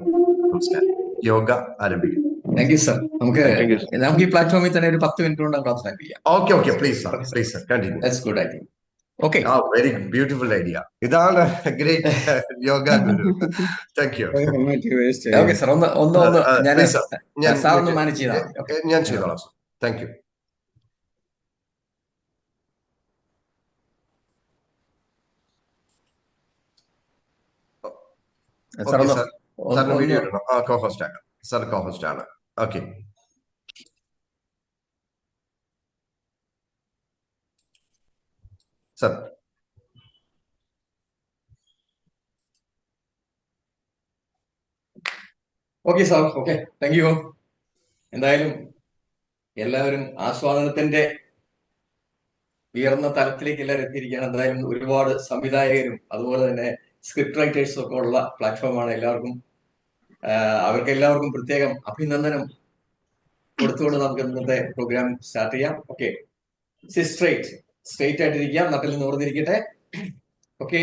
നമസ്കാരം. യോഗ ആരംഭിക്കും. Thank you sir. നമുക്ക് ഈ പ്ലാറ്റ്ഫോമിൽ തന്നെ ഒരു 10 മിനിറ്റ് കൊണ്ട് നമുക്ക് അവസാനിപ്പിക്കാം. Okay please sir continue. That's good idea. Okay, very beautiful idea. ഇതാണ് great yoga guru. Thank you. Okay sir, ഒന്ന് ഞാൻ മാനേജ് ചെയ്താൽ ഞാൻ ചെയ്തോളാം സർ. Thank you. സാറിന് വീഡിയോ ഇടണം. കോഹോസ്റ്റ് ആക്കാം സാർ, കോഹോസ്റ്റ് ആണ്. Okay, sir. Okay sir. Okay, thank you. എന്തായാലും എല്ലാവരും ആസ്വാദനത്തിന്റെ ഉയർന്ന തലത്തിലേക്ക് എല്ലാവരും എത്തിയിരിക്കുകയാണ്. എന്തായാലും ഒരുപാട് സംവിധായകരും അതുപോലെ തന്നെ സ്ക്രിപ്റ്റ് റൈറ്റേഴ്സും ഒക്കെ ഉള്ള പ്ലാറ്റ്ഫോമാണ്. അവർക്ക് എല്ലാവർക്കും പ്രത്യേകം അഭിനന്ദനം കൊടുത്തുകൊണ്ട് നമുക്ക് ഇന്നത്തെ പ്രോഗ്രാം സ്റ്റാർട്ട് ചെയ്യാം. ഓക്കെ, സ്ട്രെയിറ്റ് ആയിട്ടിരിക്കുക, നട്ടിൽ നിവർന്നിരിക്കട്ടെ. ഓക്കെ,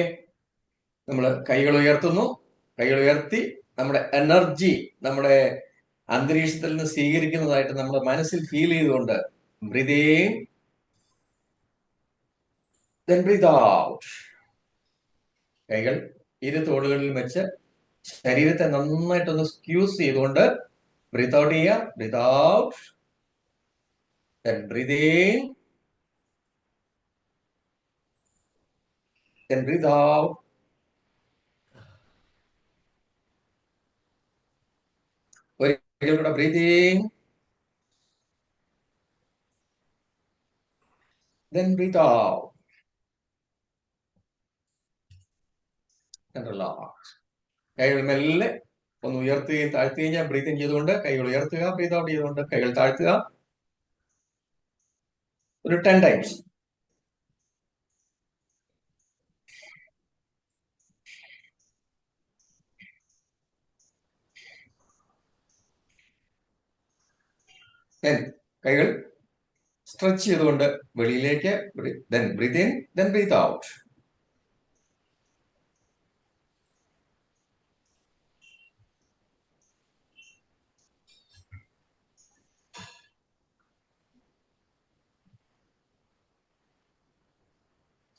നമ്മൾ കൈകൾ ഉയർത്തുന്നു. കൈകൾ ഉയർത്തി നമ്മുടെ എനർജി നമ്മുടെ അന്തരീക്ഷത്തിൽ നിന്ന് സ്വീകരിക്കുന്നതായിട്ട് നമ്മുടെ മനസ്സിൽ ഫീൽ ചെയ്തുകൊണ്ട് breathe in, then breathe out. കൈകൾ ഇരു തോളുകളിൽ വെച്ച് ശരീരത്തെ നന്നായിട്ടൊന്ന് സ്ക്യൂസ് ചെയ്തുകൊണ്ട് ബ്രീത്ത് ഔട്ട് ചെയ്യുക. Breathe out, then breathe in, then breathe out. ഒരിക്കൽ കൂടെ breathe in, then breathe out. കൈകൾ മെല്ലെ ഒന്ന് ഉയർത്തുകയും താഴ്ത്തുകയും ഞാൻ ബ്രീത്ത് ഇൻ ചെയ്തുകൊണ്ട് കൈകൾ ഉയർത്തുക, ബ്രീത്ത് ഔട്ട് ചെയ്തുകൊണ്ട് കൈകൾ താഴ്ത്തുക. ഒരു 10 ടൈംസ്. കൈകൾ സ്ട്രെച്ച് ചെയ്തുകൊണ്ട് വെളിയിലേക്ക്, then breathe in, then breathe out.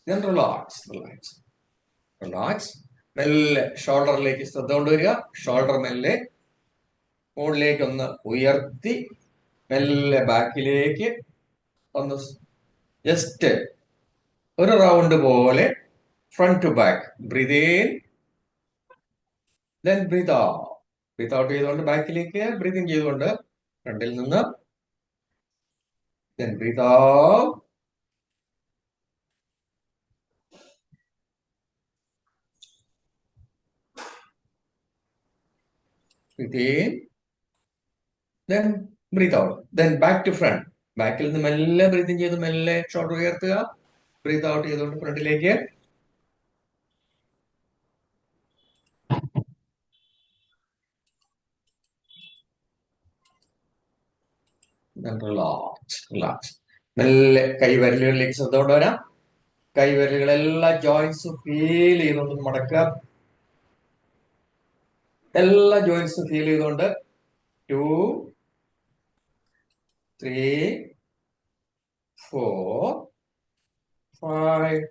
Then relax. മെല്ലെ ഷോൾഡറിലേക്ക് ശ്രദ്ധ കൊണ്ടുവരിക. ഷോൾഡർ മെല്ലെ മുകളിലേക്ക് ഒന്ന് ഉയർത്തി മെല്ലെ ബാക്കിലേക്ക് ഒന്ന് ജസ്റ്റ് ഒരു റൗണ്ട് പോലെ front to back. Breathe in, then breathe out. Breathe out ചെയ്തുകൊണ്ട് ബാക്കിലേക്ക്, ബ്രീത്ത് ഇൻ ചെയ്തുകൊണ്ട് ഫ്രണ്ടിൽ നിന്ന്, then breathe out. Breathe in, then breathe out. Then back to front. ബാക്കിൽ നിന്ന് മെല്ലെ ബ്രീത്ത് ഇൻ ചെയ്ത് മെല്ലെ ഷോൾഡർ ഉയർത്തുക. ബ്രീത്ത് ഔട്ട് ചെയ്തുകൊണ്ട് ഫ്രണ്ടിലേക്ക്. റിലാക്സ്. മെല്ലെ കൈവിരലുകളിലേക്ക് ശ്രദ്ധ കൊണ്ടുവരാം. കൈവിരലുകൾ എല്ലാ ജോയിന്റ്സും ഫീൽ ചെയ്തുകൊണ്ട് മടക്കുക. എല്ലാ ജോയിന്റ്സും ഫീൽ ചെയ്തുകൊണ്ട് 2, 3, 4, 5,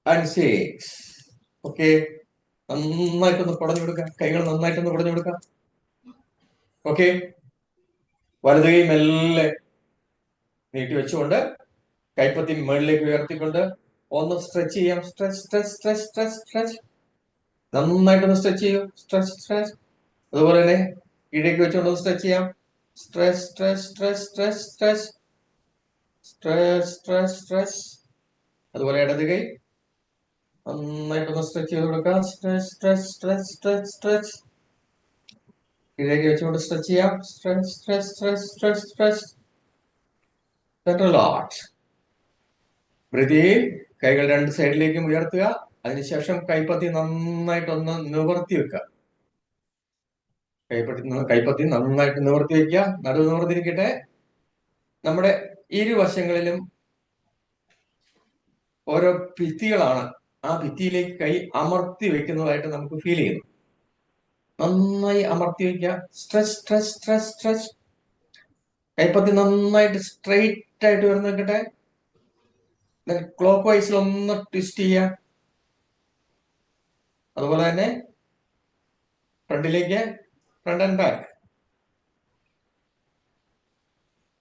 ആൻഡ് 6. ഓക്കെ, നന്നായിട്ടൊന്ന് കുടഞ്ഞു കൊടുക്കാം. കൈകൾ നന്നായിട്ടൊന്ന് കുടഞ്ഞു കൊടുക്കാം. ഓക്കെ, വലത് കൈ മെല്ലെ നീട്ടി വെച്ചുകൊണ്ട് കൈപ്പത്തി മുകളിലേക്ക് ഉയർത്തിക്കൊണ്ട് ഒന്ന് സ്ട്രെച്ച് ചെയ്യാം. Stretch stretch stretch stretch stretch. നന്നായിട്ടൊന്ന് സ്ട്രെച്ച് ചെയ്യൂ. Stretch stretch. അതുപോലെ തന്നെ കീഴേക്ക് വെച്ചുകൊണ്ട് സ്ട്രെച്ച് ചെയ്യാം. Stretch stretch stretch stretch stretch stretch stretch stretch. അതുപോലെ ഇടത് കൈ നന്നായിട്ടൊന്ന് സ്ട്രെച്ച് ചെയ്ത് കൊടുക്കാം. Stretch stretch stretch stretch stretch. കീഴേക്ക് വെച്ചുകൊണ്ട് സ്ട്രെച്ച് ചെയ്യാം. Stretch stretch stretch stretch stretch. Relax. Breathe in. കൈകൾ രണ്ട് സൈഡിലേക്കും ഉയർത്തുക. അതിനുശേഷം കൈപ്പത്തി നന്നായിട്ടൊന്ന് നിവർത്തി വെക്കുക. കൈപ്പത്തി നന്നായിട്ട് നിവർത്തി വെക്കുക. നടുവ് നിവർത്തിരിക്കട്ടെ. നമ്മുടെ ഇരുവശങ്ങളിലും ഓരോ ഭിത്തികളാണ്. ആ ഭിത്തിയിലേക്ക് കൈ അമർത്തി വെക്കുന്നതായിട്ട് നമുക്ക് ഫീൽ ചെയ്യുന്നു. നന്നായി അമർത്തി വെക്കുക. Stretch stretch stretch stretch. കൈപ്പത്തി നന്നായിട്ട് സ്ട്രെയിറ്റ് ആയിട്ട് വരുന്ന വെക്കട്ടെ. ക്ലോക്ക് വൈസിൽ ഒന്ന് ട്വിസ്റ്റ് ചെയ്യുക. അതുപോലെ തന്നെ ഫ്രണ്ടിലേക്ക്, ഫ്രണ്ട് ആൻഡ് ബാക്ക്.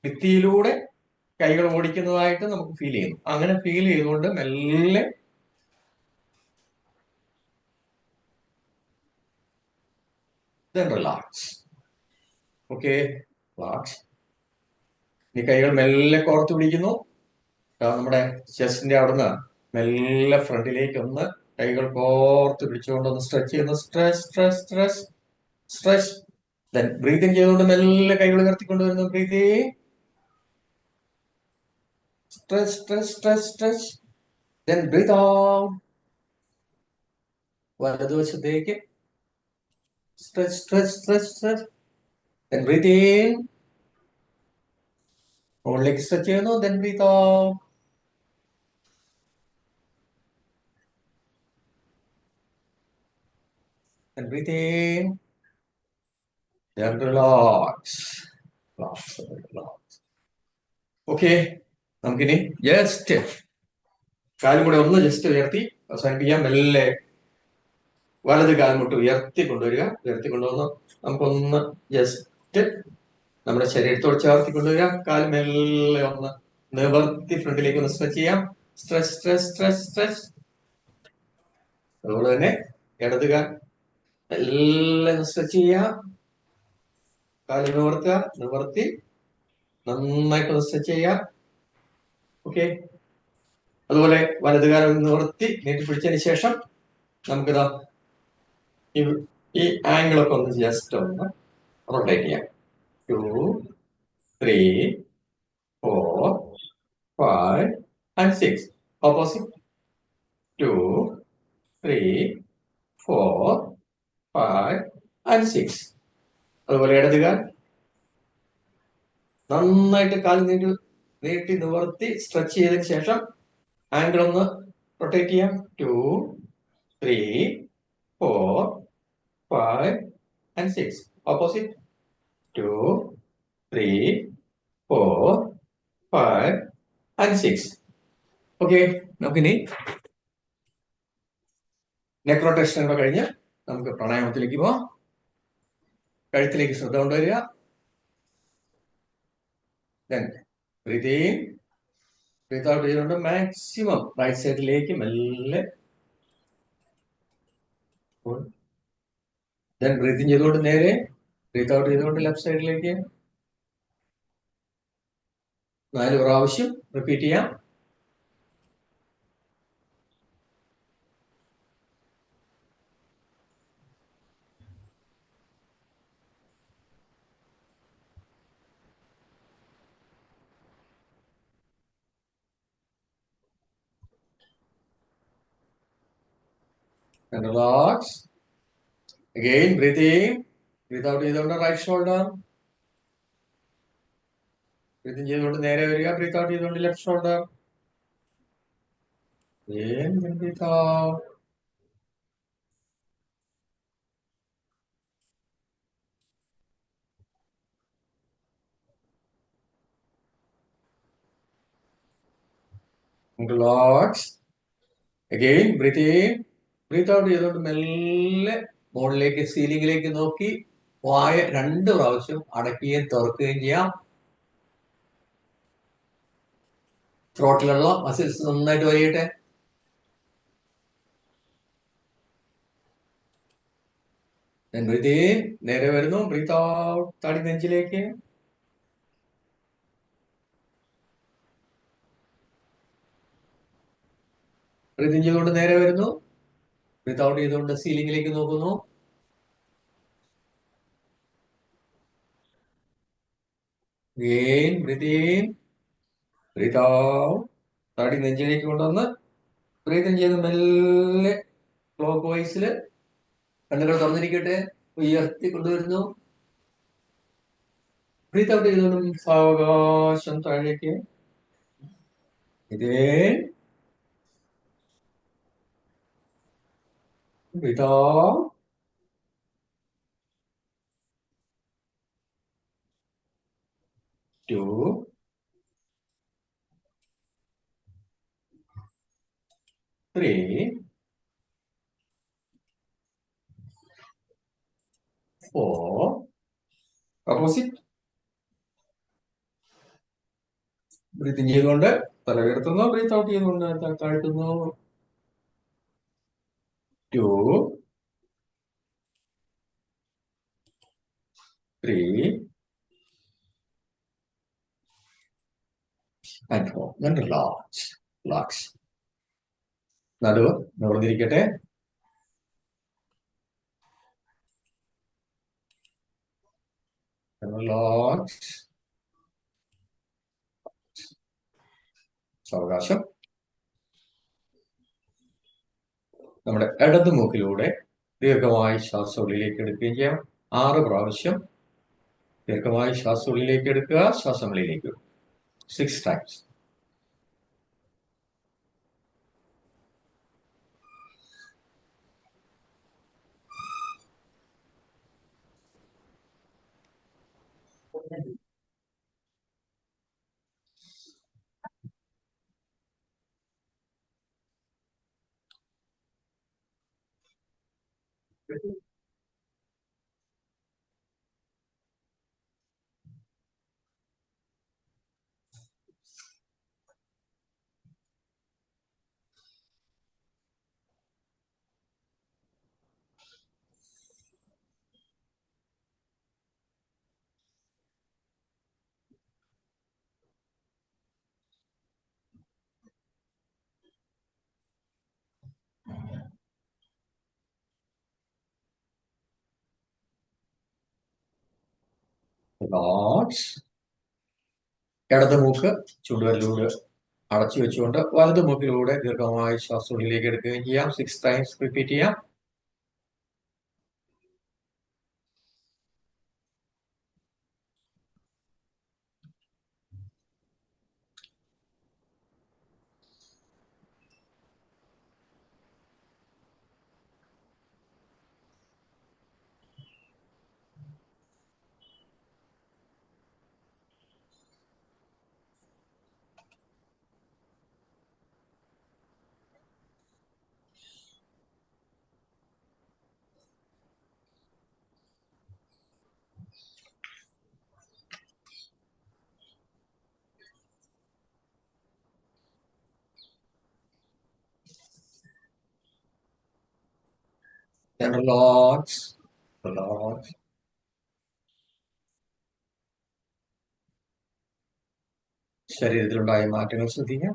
ഭിത്തിയിലൂടെ കൈകൾ ഓടിക്കുന്നതായിട്ട് നമുക്ക് ഫീൽ ചെയ്യുന്നു. അങ്ങനെ ഫീൽ ചെയ്തുകൊണ്ട് മെല്ലെ റിലാക്സ്. Okay, relax. ഇനി കൈകൾ മെല്ലെ കോർത്ത് പിടിക്കുന്നു. നമ്മുടെ ചെസ്റ്റിന്റെ അവിടുന്ന് മെല്ലെ ഫ്രണ്ടിലേക്ക് ഒന്ന് കൈകൾ കോർത്ത് പിടിച്ചുകൊണ്ട് ഒന്ന് സ്ട്രെച്ച് ചെയ്യുന്നു. Stretch stretch stretch stretch. Then breathing ചെയ്തുകൊണ്ട് മെല്ലെ കൈകൾ ഉയർത്തിക്കൊണ്ടുവരുന്നു. Breathe in. Stretch stretch stretch stretch. Then breathe out. വലതുവശത്തേക്ക് stretch stretch stretch stretch. Then breathe in. മുകളിലേക്ക് സ്ട്രെച്ച് ചെയ്യുന്നു. Then breathe out. Then breathe in. Then relax. Relax. Relax. Okay, നമുക്കിനി just കാലും കൂടെ ഒന്ന് ജസ്റ്റ് ഉയർത്തി അവസാനിപ്പിക്കാം. മെല്ലെ വലത് കാൽമുട്ട് ഉയർത്തി കൊണ്ടുവരിക. ഉയർത്തി കൊണ്ടുവന്ന് നമുക്കൊന്ന് ജസ്റ്റ് നമ്മുടെ ശരീരത്തോട് ചേർത്തി കൊണ്ടുവരിക. കാൽ മെല്ലെ ഒന്ന് നിവർത്തി ഫ്രണ്ടിലേക്ക് ഒന്ന് സ്ട്രെച്ച് ചെയ്യാം. Stretch stretch stretch stretch. അതുപോലെ തന്നെ ഇടത് കാൽ എല്ലാം സ്ട്രെച്ച് ചെയ്യാം. കാല് നിവർത്തുക. നിവർത്തി നന്നായിട്ട് സ്ട്രെച്ച് ചെയ്യാം. ഓക്കെ, അതുപോലെ വലത് കാലം നിവർത്തി നീട്ടി പിടിച്ചതിന് ശേഷം നമുക്കിതാ ഈ ആംഗിളൊക്കെ ഒന്ന് ജസ്റ്റ് ഒന്ന് റൊട്ടേറ്റ് ചെയ്യാം. 2, 3, 4, 5 and 6. ഓപ്പോസിറ്റ്. 2, 3, 4, 5 and 6. അതുപോലെ ഇടത് കാൽ നന്നായിട്ട് കാൽ നീട്ടി നിവർത്തി സ്ട്രെച്ച് ചെയ്തതിന് ശേഷം ആംഗിൾ ഒന്ന് റൊട്ടേറ്റ് ചെയ്യാം. 2, 3, 4, 5 and 6. ഓപ്പോസിറ്റ്. 2, 3, 4, 5 and 6. ഓക്കെ, നമുക്കിനി നെക്ക് റൊട്ടേഷൻ കൂടെ കഴിഞ്ഞ് നമുക്ക് പ്രാണായാമത്തിലേക്ക് പോവാം. കഴുത്തിലേക്ക് ശ്രദ്ധ കൊണ്ടുവരിക. Then breathe in. Breathe out ചെയ്തുകൊണ്ട് മാക്സിമം റൈറ്റ് സൈഡിലേക്ക് മെല്ലെ. Then breathing ചെയ്തുകൊണ്ട് നേരെ. Breathe out ചെയ്തുകൊണ്ട് ലെഫ്റ്റ് സൈഡിലേക്ക് 4 പ്രാവശ്യം റിപ്പീറ്റ് ചെയ്യാം. And relax. Again, breathe in. Breathe out ചെയ്തുകൊണ്ട് റൈറ്റ് ഷോൾഡർ. Breathing ചെയ്തുകൊണ്ട് നേരെ വരിക. Breathe out ചെയ്തുകൊണ്ട് left shoulder. Again, then breathe out. And relax. Again breathe in, breathe out ചെയ്തുകൊണ്ട് മെല്ലെ മുകളിലേക്ക് സീലിംഗിലേക്ക് നോക്കി വായ 2 പ്രാവശ്യം അടയ്ക്കുകയും തുറക്കുകയും ചെയ്യാം. ത്രോട്ടിലുള്ള മസിൽസ് നന്നായിട്ട് വലിയട്ടെ. ബ്രീത്ത് ഇൻ, നേരെ വരുന്നു. ബ്രീത്ത് ഔട്ട്, താടി നെഞ്ചിലേക്ക്. ബ്രീത്ത് ഇൻ ചെയ്തുകൊണ്ട് നേരെ വരുന്നു. ബ്രീത്ത് ഔട്ട് ചെയ്തുകൊണ്ട് സീലിംഗിലേക്ക് നോക്കുന്നു. Again breathe in, breathe out, താടി നെഞ്ചിലേക്ക് കൊണ്ടുവന്ന് ബ്രീത്ത് ഇൻ ചെയ്ത് മെല്ലെ ക്ലോക്ക് വൈസിൽ കണ്ണുകൾ തുറന്നിരിക്കട്ടെ. ഉയർത്തി കൊണ്ടുവരുന്നു. ബ്രീത്ത് ഔട്ട് ചെയ്തുകൊണ്ടും സാവകാശം താഴേക്ക്. ഇതേ breathe out, 2, 3, 4. Opposite. Breathe in ചെയ്തുകൊണ്ട് തല ഉയർത്തുന്നു. ബ്രീത്ത് ഔട്ട് ചെയ്തുകൊണ്ട് താഴ്ത്തുന്നു. 2, 3 and 4. Then relax. നടുവ് നിവർന്നിരിക്കട്ടെ. relax. സാവകാശം. നമ്മുടെ ഇടത് മൂക്കിലൂടെ ദീർഘമായി ശ്വാസം ഉള്ളിലേക്ക് എടുക്കുകയും ചെയ്യാം. 6 പ്രാവശ്യം ദീർഘമായി ശ്വാസം ഉള്ളിലേക്ക് എടുക്കുക, ശ്വാസം വെളിയിലേക്ക് വിടുക. 6 times. relax. ഇടത് മൂക്ക് ചുണ്ടുവിരലിലൂടെ അടച്ചു വെച്ചുകൊണ്ട് വലത് മൂക്കിലൂടെ ദീർഘമായി ശ്വാസം ഉള്ളിലേക്ക് എടുക്കുകയും ചെയ്യാം. 6 times റിപ്പീറ്റ് ചെയ്യാം. Then relax. ശരീരത്തിലുണ്ടായ മാറ്റങ്ങൾ ശ്രദ്ധിക്കാം.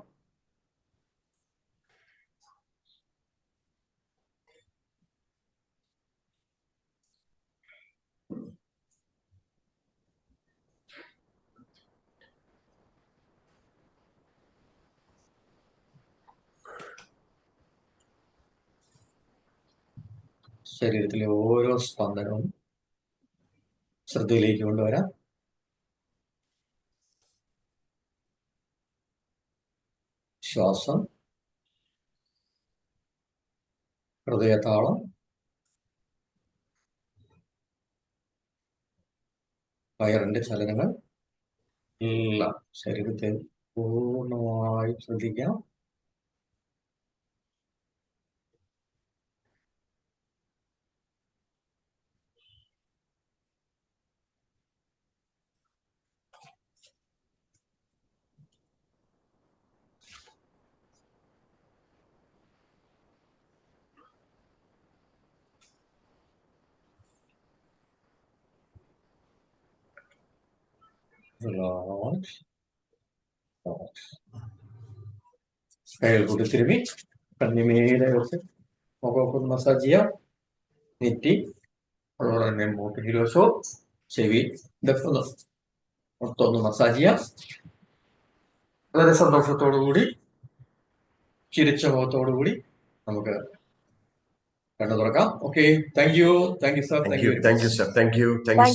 ശരീരത്തിലെ ഓരോ സ്പന്ദനവും ശ്രദ്ധയിലേക്ക് കൊണ്ടുവരാം. ശ്വാസം, ഹൃദയതാളം, വയറിന്റെ ചലനങ്ങൾ എല്ലാം ശരീരത്തെ പൂർണ്ണമായി ശ്രദ്ധിക്കാം. Relax. കൈകൾ കൂടി തിരുമി കണ്ണിമേലെ വെച്ച് മുഖമൊക്കെ ഒന്ന് മസാജ് ചെയ്യാം. നെറ്റി അതുപോലെ തന്നെ മൂക്കിന് വശോ ചെവി ഇതൊക്കെ ഒന്ന് മൊത്തം മസാജ് ചെയ്യാം. വളരെ സന്തോഷത്തോടു കൂടി ചിരിച്ച മുഖത്തോടു കൂടി നമുക്ക് കണ്ണു തുറക്കാം. Okay, thank you sir. Thank you sir. Thank you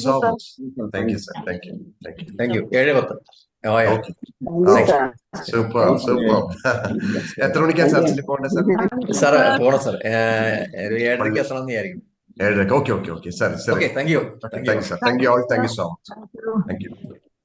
so much. Thank you sir. Thank U. 7:10. Okay, super. എത്ര മണിക്കാണ് ചർച്ചിൽ പോകേണ്ടത് സാർ? സാർ പോണം സാർ, 7:30 എത്തണം വിചാരിക്കും. 7:00. Okay. Sir. Okay, thank you sir. Thank you all. Thank you so much. Thank you.